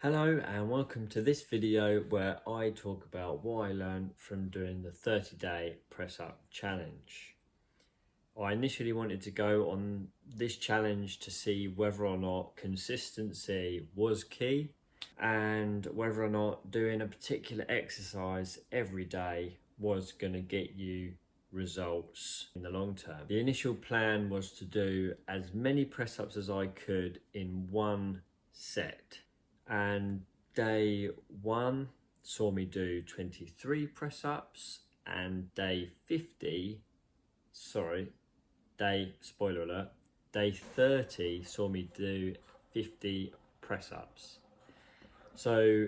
Hello and welcome to this video where I talk about what I learned from doing the 30-day press up challenge. I initially wanted to go on this challenge to see whether or not consistency was key and whether or not doing a particular exercise every day was going to get you results in the long term. The initial plan was to do as many press ups as I could in one set. And day 1 saw me do 23 press ups, and day 30 saw me do 50 press ups. So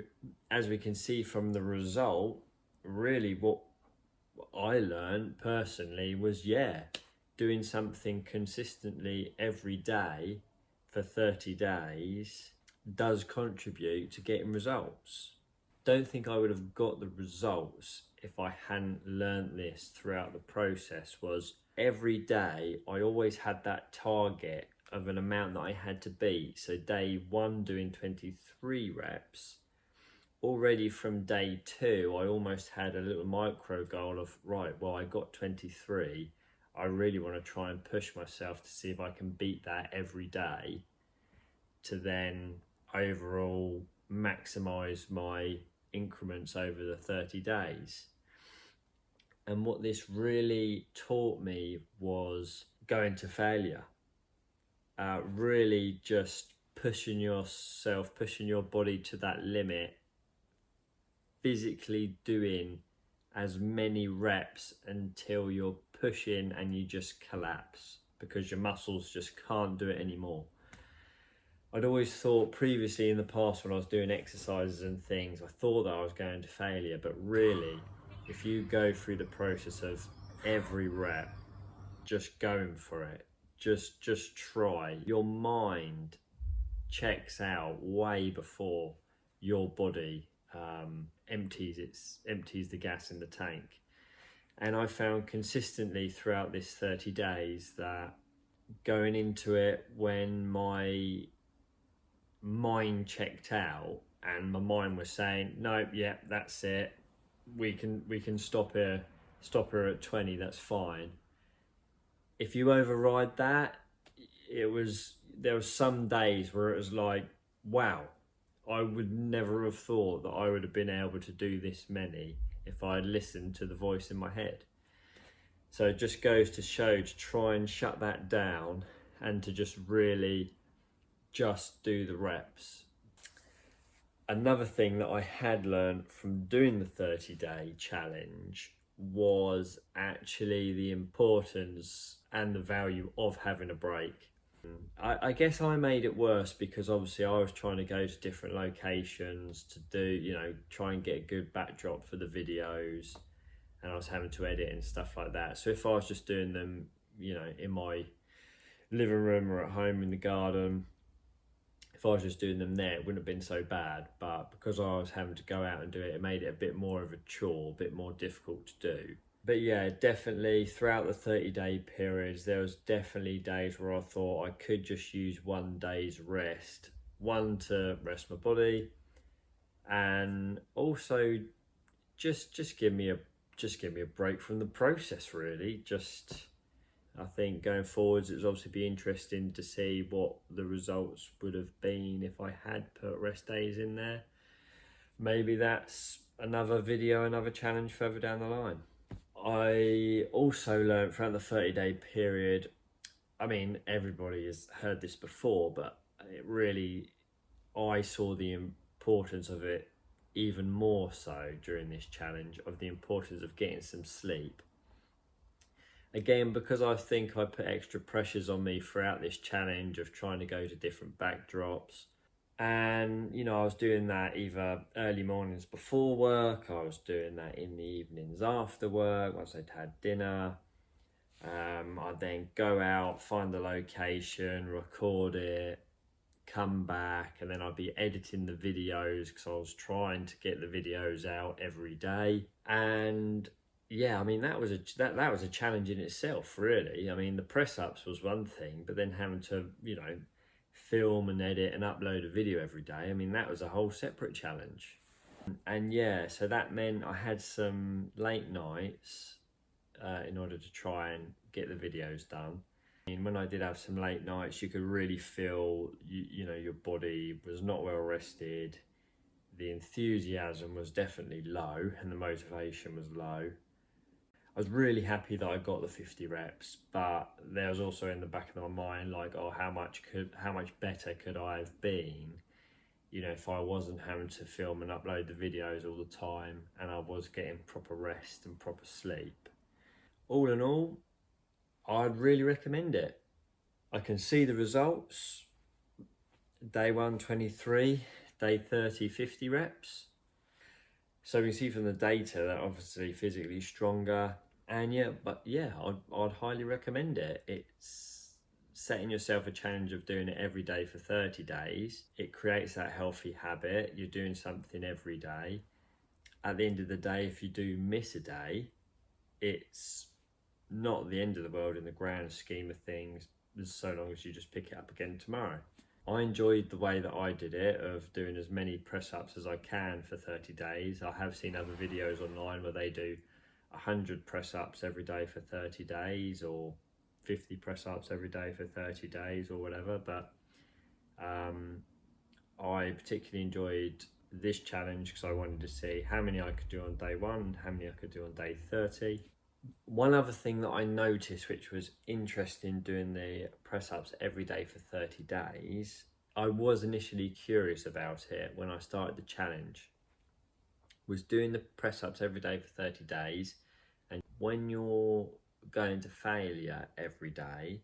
as we can see from the result, really what I learned personally was doing something consistently every day for 30 days does contribute to getting results. Don't think I would have got the results if I hadn't learned this throughout the process. Was every day I always had that target of an amount that I had to beat. So day 1 doing 23 reps, already from day 2 I almost had a little micro goal of, right, well, I got 23, I really want to try and push myself to see if I can beat that every day, to then overall maximize my increments over the 30 days. And what this really taught me was going to failure. Really just pushing yourself, pushing your body to that limit, physically doing as many reps until you're pushing and you just collapse because your muscles just can't do it anymore. I'd always thought previously in the past when I was doing exercises and things, I thought that I was going to failure, but really, if you go through the process of every rep, just going for it, just try, your mind checks out way before your body empties the gas in the tank. And I found consistently throughout this 30 days that going into it when my mind checked out and my mind was saying, nope, yeah, that's it, we can stop her at 20, that's fine. If you override that, there was some days where it was like, wow, I would never have thought that I would have been able to do this many if I had listened to the voice in my head. So it just goes to show to try and shut that down and to just really just do the reps. Another thing that I had learned from doing the 30-day challenge was actually the importance and the value of having a break. I guess I made it worse because obviously I was trying to go to different locations to do, try and get a good backdrop for the videos, and I was having to edit and stuff like that. So if I was just doing them, in my living room or at home in the garden, if I was just doing them there, it wouldn't have been so bad. But because I was having to go out and do it, it made it a bit more of a chore, a bit more difficult to do. But yeah, definitely throughout the 30-day periods, there was definitely days where I thought I could just use one day's rest. One, to rest my body, and also just give me a break from the process, really. I think going forwards, it would obviously be interesting to see what the results would have been if I had put rest days in there. Maybe that's another video, another challenge further down the line. I also learned throughout the 30-day period, everybody has heard this before, but I saw the importance of it even more so during this challenge, of the importance of getting some sleep. Again, because I think I put extra pressures on me throughout this challenge of trying to go to different backdrops. And, I was doing that either early mornings before work, I was doing that in the evenings after work, once I'd had dinner. I'd then go out, find the location, record it, come back, and then I'd be editing the videos because I was trying to get the videos out every day. And yeah, that was a challenge in itself, really. The press ups was one thing, but then having to, film and edit and upload a video every day. I mean, that was a whole separate challenge. And yeah, so that meant I had some late nights in order to try and get the videos done. And when I did have some late nights, you could really feel, you know, your body was not well rested. The enthusiasm was definitely low and the motivation was low. I was really happy that I got the 50 reps, but there was also in the back of my mind like, oh, how much better could I have been, you know, if I wasn't having to film and upload the videos all the time and I was getting proper rest and proper sleep. All in all, I'd really recommend it. I can see the results. Day 1, 23, day 30, 50 reps. So we can see from the data that obviously physically stronger. And yeah, but yeah, I'd highly recommend it. It's setting yourself a challenge of doing it every day for 30 days. It creates that healthy habit. You're doing something every day. At the end of the day, if you do miss a day, it's not the end of the world in the grand scheme of things, so long as you just pick it up again tomorrow. I enjoyed the way that I did it, of doing as many press-ups as I can for 30 days. I have seen other videos online where they do 100 press-ups every day for 30 days or 50 press-ups every day for 30 days or whatever, but I particularly enjoyed this challenge because I wanted to see how many I could do on day 1, how many I could do on day 30. One other thing that I noticed, which was interesting doing the press-ups every day for 30 days, I was initially curious about it when I started the challenge, was doing the press-ups every day for 30 days. And when you're going to failure every day,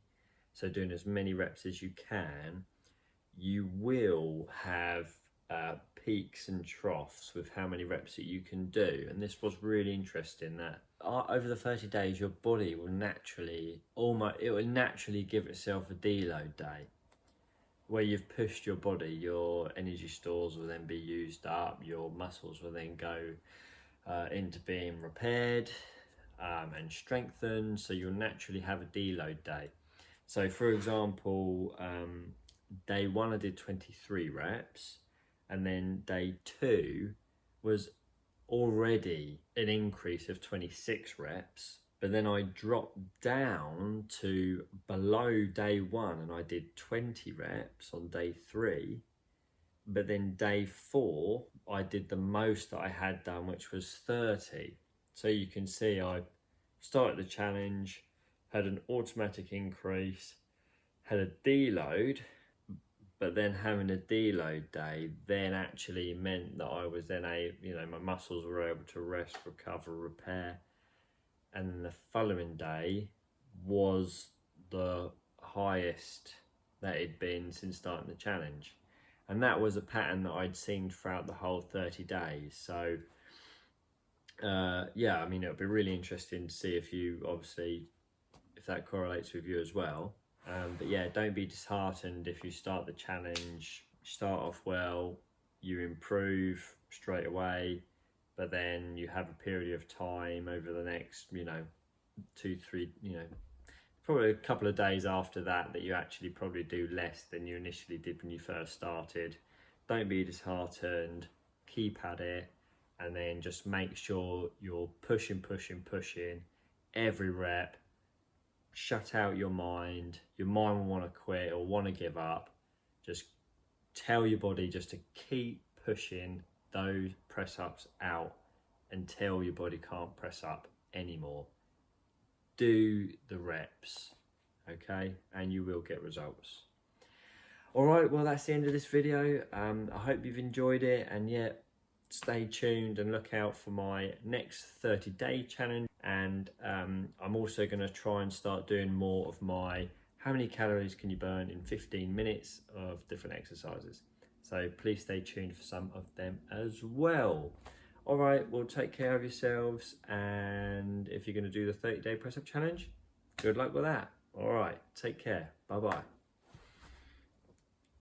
so doing as many reps as you can, you will have peaks and troughs with how many reps that you can do. And this was really interesting, that over the 30 days your body will naturally give itself a deload day where you've pushed your body. Your energy stores will then be used up, your muscles will then go into being repaired and strengthened, so you'll naturally have a deload day. So for example, day 1 I did 23 reps, and then day 2 was already an increase of 26 reps, but then I dropped down to below day 1 and I did 20 reps on day 3, but then day 4 I did the most that I had done, which was 30. So you can see I started the challenge, had an automatic increase, had a deload, but then having a deload day then actually meant that I was then my muscles were able to rest, recover, repair. And then the following day was the highest that it'd been since starting the challenge. And that was a pattern that I'd seen throughout the whole 30 days. So yeah, I mean, it'll be really interesting to see if that correlates with you as well. But yeah, don't be disheartened if you start the challenge, start off well, you improve straight away, but then you have a period of time over the next, 2, 3, probably a couple of days after that you actually probably do less than you initially did when you first started. Don't be disheartened, keep at it, and then just make sure you're pushing every rep. Shut out your mind. Your mind will want to quit or want to give up. Just tell your body just to keep pushing those press-ups out until your body can't press up anymore. Do the reps, okay? And you will get results. All right, well, that's the end of this video. I hope you've enjoyed it, and yeah, stay tuned and look out for my next 30-day challenge. And I'm also going to try and start doing more of my how many calories can you burn in 15 minutes of different exercises. So please stay tuned for some of them as well. All right, well, take care of yourselves. And if you're going to do the 30-day press-up challenge, good luck with that. All right, take care. Bye-bye.